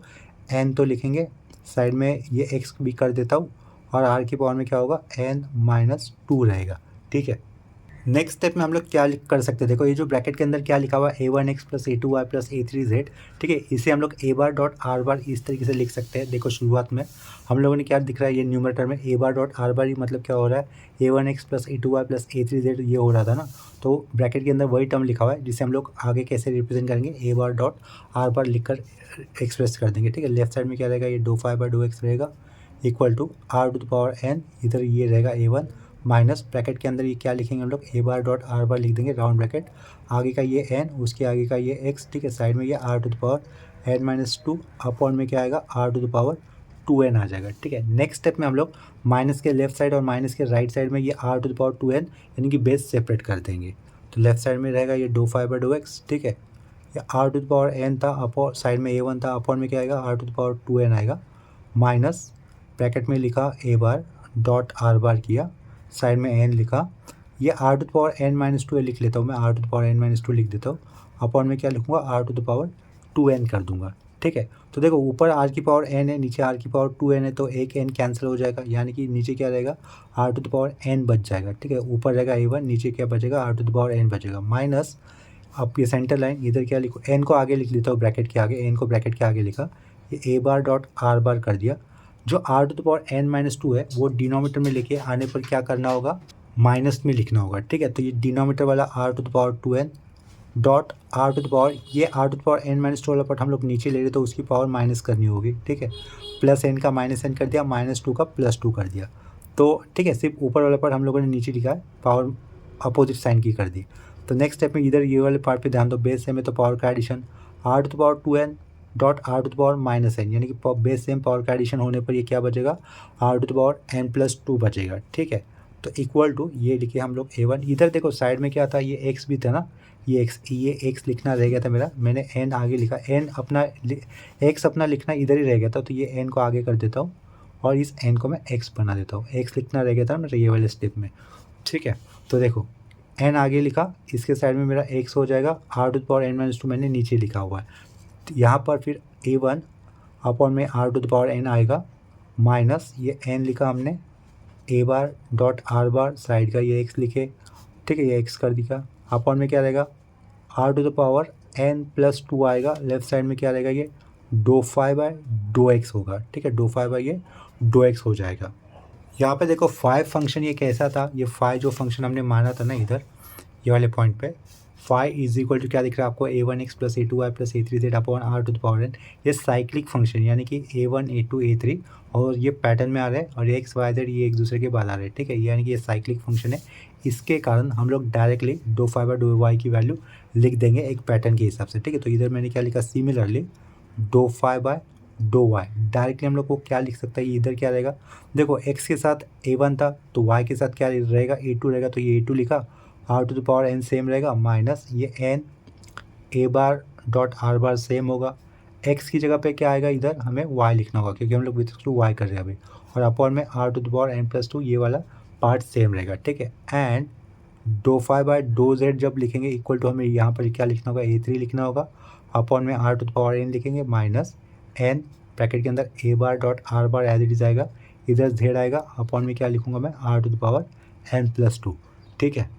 n तो लिखेंगे, साइड में ये x भी कर देता हूँ और r की पावर में क्या होगा n-2 रहेगा, ठीक है। नेक्स्ट स्टेप में हम लोग क्या कर सकते हैं, देखो ये जो ब्रैकेट के अंदर क्या लिखा हुआ है a1x plus a2y plus a3z, ठीक है। इसे हम लोग a बार डॉट आर बार इस तरीके से लिख सकते हैं। देखो शुरुआत में हम लोगों ने क्या दिख रहा है, ये न्यूमरेटर में a bar dot are bar ही मतलब क्या हो रहा है a1x plus a2y plus a3z ये हो रहा था ना, तो ब्रैकेट के अंदर वही टर्म लिखा हुआ है जिसे हम लोग आगे कैसे रिप्रेजेंट करेंगे a बार डॉट आर बार लिख कर एक्सप्रेस कर देंगे, ठीक है। लेफ्ट साइड में क्या रहेगा, ये dough phi by dough x रहेगा equal to R to the power n, इधर ये रहेगा a1 माइनस ब्रैकेट के अंदर ये क्या लिखेंगे हम लोग a बार डॉट आर बार लिख देंगे राउंड ब्रैकेट, आगे का ये n उसके आगे का ये x, ठीक है। साइड में ये are to the power n-2 upon में क्या आएगा r to the power 2n आ जाएगा, ठीक है। नेक्स्ट स्टेप में हम लोग माइनस के लेफ्ट साइड और माइनस के राइट साइड में ये are to the power 2n यानी कि बेस सेपरेट कर देंगे, तो लेफ्ट साइड में रहेगा ये dough phi by dough x, ठीक है। ये are to the power n था, अपॉन साइड में a1 था, अपॉन में क्या आएगा r to the power 2n आएगा, माइनस ब्रैकेट में लिखा a बार डॉट आर बार किया, साइड में n लिखा, ये are to the power n-2 लिख लेता हूँ मैं, are to the power n-2 लिख देता हूँ, अपॉन में क्या लिखूँगा r to the power 2n कर दूंगा, ठीक है। तो देखो ऊपर r की पावर n है, नीचे r की पावर 2n है, तो एक n कैंसिल हो जाएगा, यानी कि नीचे क्या रहेगा r to the power n बच जाएगा, ठीक है। ऊपर रहेगा a1, नीचे क्या बचेगा r to the power n बचेगा, माइनस अब ये सेंटर लाइन इधर क्या लिखो, n को आगे लिख लेता हूँ ब्रैकेट के आगे, n को ब्रैकेट के आगे लिखा, ये a बार डॉट आर बार कर दिया, जो are to the power n-2 है वो डिनोमीटर में लेके आने पर क्या करना होगा माइनस में लिखना होगा, ठीक है। तो ये डिनोमीटर वाला R to the power 2n dot are to the power, ये are to the power n-2 वाला पार्ट हम लोग नीचे ले रहे तो उसकी पावर माइनस करनी होगी, ठीक है। प्लस n का -n कर दिया, -2 का +2 कर दिया, तो ठीक है। सिर्फ ऊपर वाला पार्ट हम लोगों ने नीचे लिखा है, पावर अपोजिट साइन की कर दी। तो नेक्स्ट स्टेप में इधर ये वाले पार्ट पे ध्यान दो, बेस सेम है तो पावर का addition r to the power 2n dot are to the power -n, यानी कि बेस सेम पावर का एडिशन होने पर ये क्या बचेगा are to the power n+2 बचेगा, ठीक है। तो इक्वल टू ये लिखे हम लोग a1, इधर देखो साइड में क्या था ये x भी था ना, ये x लिखना रह गया था मेरा, मैंने n आगे लिखा, n अपना x अपना लिखना इधर ही रह गया था, तो ये n को आगे कर देता हूँ और इस n को मैं x बना देता हूँ, x लिखना रह गया था मेरा ये वाले स्टेप में, ठीक है। तो देखो n आगे लिखा, इसके साइड में मेरा x हो जाएगा, are to the power n-2 मैंने नीचे लिखा हुआ है, तो यहाँ पर फिर a1 अपॉन में are to the power n आएगा, माइनस ये n लिखा हमने, a bar dot are bar side का ये x लिखे, ठीक है, ये x कर दिया, अपॉन में क्या रहेगा are to the power n+2 आएगा, लेफ्ट साइड में क्या रहेगा ये dough phi by dough x होगा, ठीक है। डो फाइव बाय ये डो एक्स हो जाएगा। यहाँ पे देखो फाइव फंक्शन ये कैसा था, ये फाइव जो फंक्शन हमने माना था ना इधर ये वाले पॉइंट पे, फाइव इज इक्वल टू क्या दिख रहा है आपको a1x plus a2y plus a3z upon are to the power n, ये साइक्लिक फंक्शन यानी कि a1 a2 a3 और ये पैटर्न में आ रहा है और ये x y z ये एक दूसरे के बाद आ रहे हैं, ठीक है। यानी कि ये साइक्लिक फंक्शन है, इसके कारण हम लोग directly doe phi by dough y की वैल्यू लिख देंगे एक पैटर्न के हिसाब से, ठीक है। तो इधर मैंने क्या लिखा similarly doe phi by dough y, directly हम लोग को क्या लिख सकता है, इधर क्या रहेगा, देखो x के साथ a1 था तो y के साथ क्या रहेगा a2 रहेगा, तो ये a2 लिखा, r to the power n same रहेगा, माइनस ये n a bar dot are bar same होगा, x की जगह पे क्या आएगा इधर हमें y लिखना होगा क्योंकि हम लोग विथ टू y कर रहे हैं अभी, और अपॉन में are to the power n+2 ये वाला पार्ट सेम रहेगा, ठीक है। And do phi by dough z जब लिखेंगे इक्वल टू हमें यहाँ पर क्या लिखना होगा a3 लिखना होगा, अपॉन में are to the power n लिखेंगे, माइनस n ब्रैकेट के अंदर a bar dot are bar as it is आएगा, इधर z आएगा, अपॉन में क्या लिखूंगा मैं are to the power n+2, ठीक है।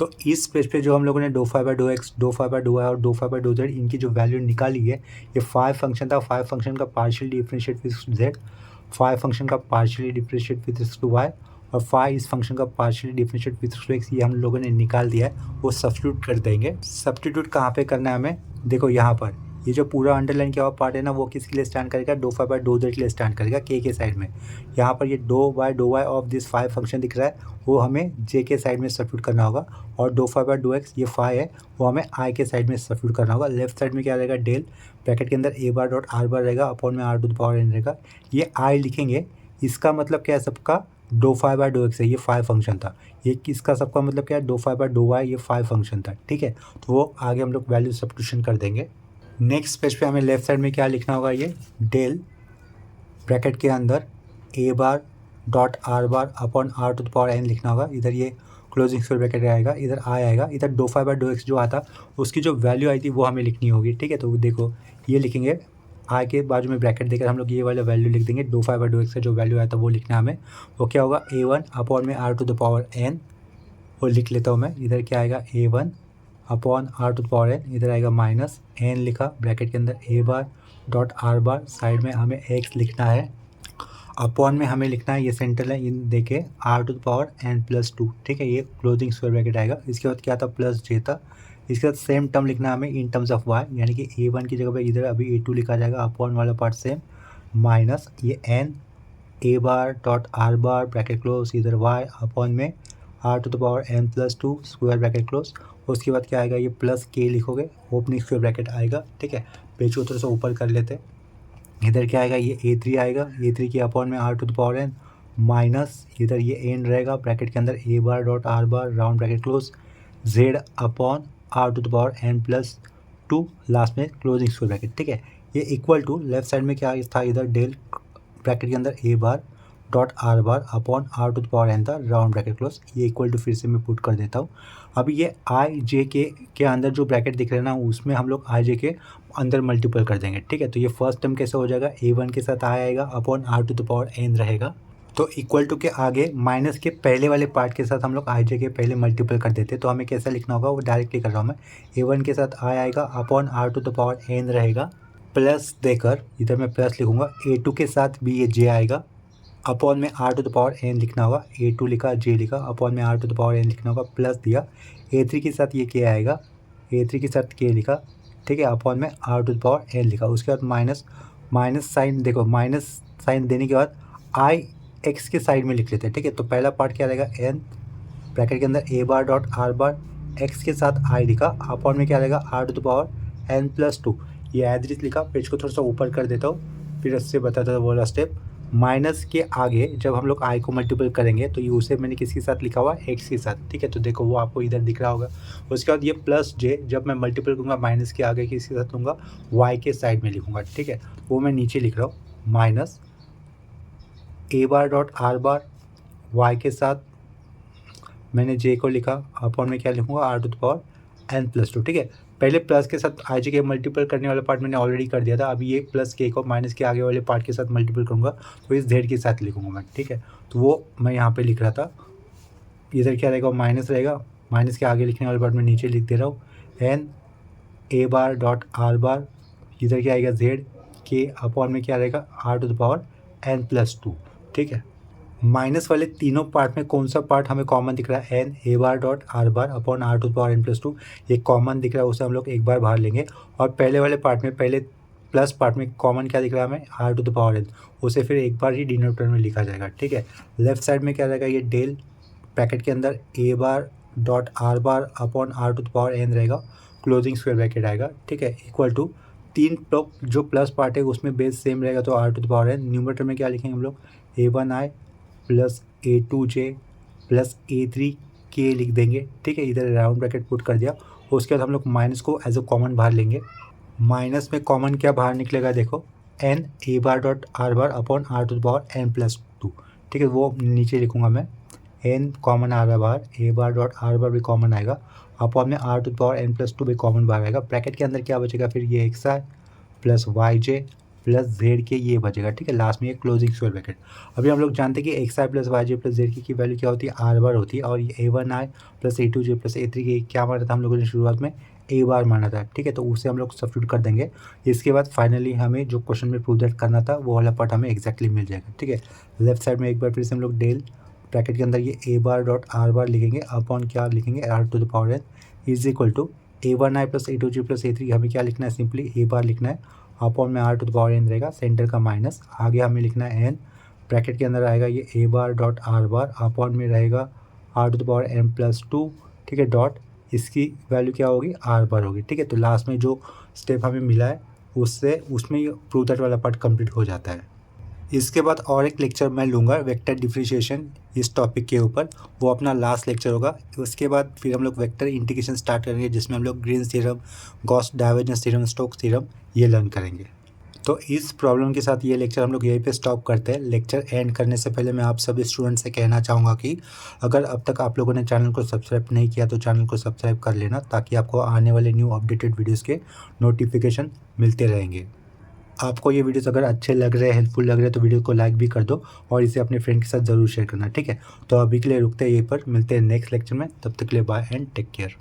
तो इस पेज पे जो हम लोगों ने doh phi by dough X, doh phi by dough Y और dough phi by dough Z इनकी जो वैल्यू निकाली है, ये फाई फंक्शन था। फाई फंक्शन का partial differentiate with Z, phi function का partially differentiate with respect to Y और फाई इस फंक्शन का partially differentiate with respect to X, ये हम लोगों ने निकाल दिया है। वो सब्स्टिट्यूट कर देंगे। सब्स्टिट्यूट कहाँ पे करना है हमें, देखो यहाँ पर ये जो पूरा अंडरलाइन किया हुआ पार्ट है ना, वो किसके लिए स्टैंड करेगा, doe phi by dough z के लिए स्टैंड करेगा, के साइड में। यहाँ पर ये doe y of this phi function दिख रहा है, वो हमें जे के साइड में सब्स्टिट्यूट करना होगा। और dough phi by dough x ये फाई है, वो हमें आई के साइड में सब्स्टिट्यूट करना होगा। लेफ्ट साइड में क्या रहेगा, डेल ब्रैकेट के अंदर ए बार डॉट आर बार रहेगा, अपॉन में are to the power N रहेगा। ये आई लिखेंगे, इसका मतलब क्या है सबका, doe phi by dough x है, ये फाई फंक्शन था। ये किसका सबका मतलब क्या है, doe phi by dough y, ये फाई फंक्शन था। ठीक है, तो वो आगे हम लोग वैल्यू सब्स्टिट्यूशन कर देंगे। नेक्स्ट पेज पे हमें लेफ्ट साइड में क्या लिखना होगा, ये डेल ब्रैकेट के अंदर A bar dot are bar upon are to the power N लिखना होगा। इधर ये क्लोजिंग स्क्वायर ब्रैकेट आएगा, इधर आई आएगा, इधर doe phi by dough x जो आता उसकी जो वैल्यू आई थी वो हमें लिखनी होगी। ठीक है, तो देखो ये लिखेंगे, आई के बाजू में ब्रैकेट देकर हम लोग ये वाला वैल्यू लिख देंगे। Doe phi by dough x का जो वैल्यू आया था वो लिखना है हमें। वो क्या होगा, ए वन अपॉन में are to the power N, वो लिख लेता हूँ मैं। इधर क्या आएगा, A one upon are to the power N, इधर आएगा माइनस एन लिखा ब्रैकेट के अंदर A bar dot are bar, side में हमें एक्स लिखना है, अपॉन में हमें लिखना है, ये सेंटर है इन देखे r to the power N plus two. ठीक है, ये क्लोजिंग स्क्वायर ब्रैकेट आएगा। इसके बाद क्या था, प्लस जे था। इसके बाद सेम टर्म लिखना है हमें इन टर्म्स ऑफ वाई, यानी कि ए वन की जगह पे इधर अभी ए टू लिखा जाएगा, अपॉन वाला पार्ट सेम, माइनस ये n a bar dot are bar bracket close, इधर वाई अपॉन में are to the power N plus two square bracket close. उसके बाद क्या आएगा, ये प्लस के लिखोगे, ओपनिंग स्क्वायर ब्रैकेट आएगा। ठीक है, पेज को थोड़ा सा ऊपर कर लेते हैं। इधर क्या आएगा, ये ए थ्री आएगा, ए थ्री के अपॉन में are to the power N minus, इधर ये एन रहेगा ब्रैकेट के अंदर A bar dot are bar round bracket close, Z upon are to the power N plus two, last में closing square bracket. ठीक है, ये इक्वल टू लेफ्ट साइड में क्या था, इधर डेल ब्रैकेट के अंदर A bar dot are bar upon are to the power N था राउंड ब्रैकेट क्लोज, ये इक्वल टू फिर से मैं पुट कर देता हूँ। अभी ये आई जे के अंदर जो ब्रैकेट दिख रहे हैं ना, उसमें हम लोग आई जे के अंदर मल्टीपल कर देंगे। ठीक है, तो ये फर्स्ट टर्म कैसे हो जाएगा, ए वन के साथ आई आएगा upon are to the power N रहेगा। तो इक्वल टू के आगे माइनस के पहले वाले पार्ट के साथ हम लोग आई जे के पहले मल्टीपल कर देते, तो हमें कैसा लिखना होगा, वो डायरेक्टली कर रहा हूँ मैं। ए वन के साथ आई आएगा upon are to the power N रहेगा, प्लस देकर इधर मैं प्लस लिखूँगा, ए टू के साथ भी ये जे आएगा, अपॉन में are to the power N लिखना होगा, ए टू लिखा जे लिखा, अपॉन में are to the power N लिखना होगा, प्लस दिया, ए थ्री के साथ ये के आएगा, ए थ्री के साथ के लिखा। ठीक है, अपॉन में are to the power N लिखा। उसके बाद माइनस, माइनस साइन देखो, माइनस साइन देने के बाद आई एक्स के साइड में लिख लेते हैं। ठीक है, तो पहला पार्ट क्या रहेगा, एन ब्रैकेट के अंदर A bar dot are bar X के साथ आई लिखा, अपॉन में क्या रहेगा, are to the power N plus two, ये एवरेज लिखा। पेज को थोड़ा सा ऊपर कर देता हूँ, फिर इससे बताता था वाला स्टेप। माइनस के आगे जब हम लोग आई को मल्टीपल करेंगे तो ये उसे मैंने किसके साथ लिखा हुआ, एक्स के साथ। ठीक है, तो देखो वो आपको इधर दिख रहा होगा। उसके बाद ये प्लस जे जब मैं मल्टीपल करूँगा माइनस के आगे किसके साथ लूँगा, वाई के साइड में लिखूँगा। ठीक है, वो मैं नीचे लिख रहा हूँ, minus A bar dot are bar Y के साथ मैंने जे को लिखा, अपॉन में क्या लिखूँगा, r to the power N plus two. ठीक है, पहले प्लस के साथ आई जे के मल्टीपल करने वाला पार्ट मैंने ऑलरेडी कर दिया था। अभी ये प्लस के को माइनस के आगे वाले पार्ट के साथ मल्टीपल करूँगा, तो इस जेड के साथ लिखूँगा मैं। ठीक है, तो वो मैं यहाँ पे लिख रहा था। इधर क्या रहेगा, माइनस रहेगा, माइनस के आगे लिखने वाले पार्ट में नीचे लिख दे रहा हूँ, n a bar dot are bar, इधर क्या आएगा, जेड के अपॉन में क्या रहेगा, are to the power N plus two. ठीक है, माइनस वाले तीनों पार्ट में कौन सा पार्ट हमें कॉमन दिख रहा है, n a bar dot are bar upon are to the power N plus two, ये कॉमन दिख रहा है, उसे हम लोग एक बार बाहर लेंगे। और पहले वाले पार्ट में, पहले प्लस पार्ट में कॉमन क्या दिख रहा है हमें, r to the power n, उसे फिर एक बार ही डिनोमिनेटर में लिखा जाएगा। ठीक है, लेफ्ट साइड में क्या रहेगा, ये डेल ब्रैकेट के अंदर A bar dot are bar upon are to the power N रहेगा, क्लोजिंग स्क्वायर ब्रैकेट आएगा। ठीक है, इक्वल टू तीन टॉप जो प्लस पार्ट है उसमें बेस सेम रहेगा, तो R to the power N. Numerator में क्या लिखेंगे हम लोग, A one I plus A two J plus A three K लिख देंगे। ठीक है, इधर राउंड ब्रैकेट पुट कर दिया। उसके बाद हम लोग माइनस को एज अ कॉमन बाहर लेंगे। माइनस में कॉमन क्या बाहर निकलेगा, देखो, n a bar dot are bar upon are to the power N plus two. ठीक है, वो नीचे लिखूंगा मैं, एन कॉमन आ रहा है बाहर, ए बार डॉट आर बार भी कॉमन आएगा, अपॉन में are to the power N plus two भी कॉमन बाहर आएगा। ब्रैकेट के अंदर क्या बचेगा फिर, ये x i plus y j plus z के ये बचेगा, ठीक है। लास्ट में ये क्लोजिंग स्क्वायर ब्रैकेट। अभी हम लोग जानते हैं कि x i plus y j plus Z की वैल्यू क्या होती है, आर बार होती है। और ये A1I plus A2J plus A3 के क्या माना था हम लोगों ने शुरुआत में, ए बार माना था, ठीक है। तो उसे हम लोग सब्स्टिट्यूट कर देंगे। इसके बाद फाइनली हमें जो क्वेश्चन में प्रूव दैट करना था वो वाला पार्ट हमें एक्जैक्टली मिल जाएगा, ठीक है। लेफ्ट साइड में एक बार फिर से हम लोग डेल ब्रैकेट के अंदर ये ए बार डॉट आर बार लिखेंगे, अपॉन क्या लिखेंगे, r to the power N is equal to A1I plus A2J plus A3 हमें क्या लिखना है, सिंपली ए बार लिखना है, अपॉन में are to the power N रहेगा, सेंटर का माइनस, आगे हमें लिखना है एन, ब्रैकेट के अंदर आएगा ये A bar dot are bar, upon में रहेगा are to the power N plus 2, ठीक है, डॉट इसकी वैल्यू क्या होगी, आर बार होगी, ठीक है। तो लास्ट में जो स्टेप हमें मिला है उससे उसमें ये प्रूव दैट वाला पार्ट कंप्लीट हो जाता है। इसके बाद और एक लेक्चर मैं लूँगा वेक्टर डिफरेंशिएशन इस टॉपिक के ऊपर, वो अपना लास्ट लेक्चर होगा। उसके बाद फिर हम लोग वेक्टर इंटीग्रेशन स्टार्ट करेंगे, जिसमें हम लोग Green's theorem, Gauss divergence theorem, Stokes theorem ये लर्न करेंगे। तो इस प्रॉब्लम के साथ ये लेक्चर हम लोग यहीं पे स्टॉप करते हैं। लेक्चर एंड करने से पहले मैं आप सभी स्टूडेंट से कहना चाहूँगा कि अगर अब तक आप लोगों ने चैनल को सब्सक्राइब नहीं किया तो चैनल को सब्सक्राइब कर लेना, ताकि आपको आने वाले न्यू अपडेटेड वीडियोज़ के नोटिफिकेशन मिलते रहेंगे। आपको ये वीडियोस अगर अच्छे लग रहे हैं, हेल्पफुल लग रहे हैं, तो वीडियो को लाइक भी कर दो और इसे अपने फ्रेंड के साथ ज़रूर शेयर करना, ठीक है। तो अभी के लिए रुकते हैं यहीं पर, मिलते हैं नेक्स्ट लेक्चर में, तब तक के लिए बाय एंड टेक केयर।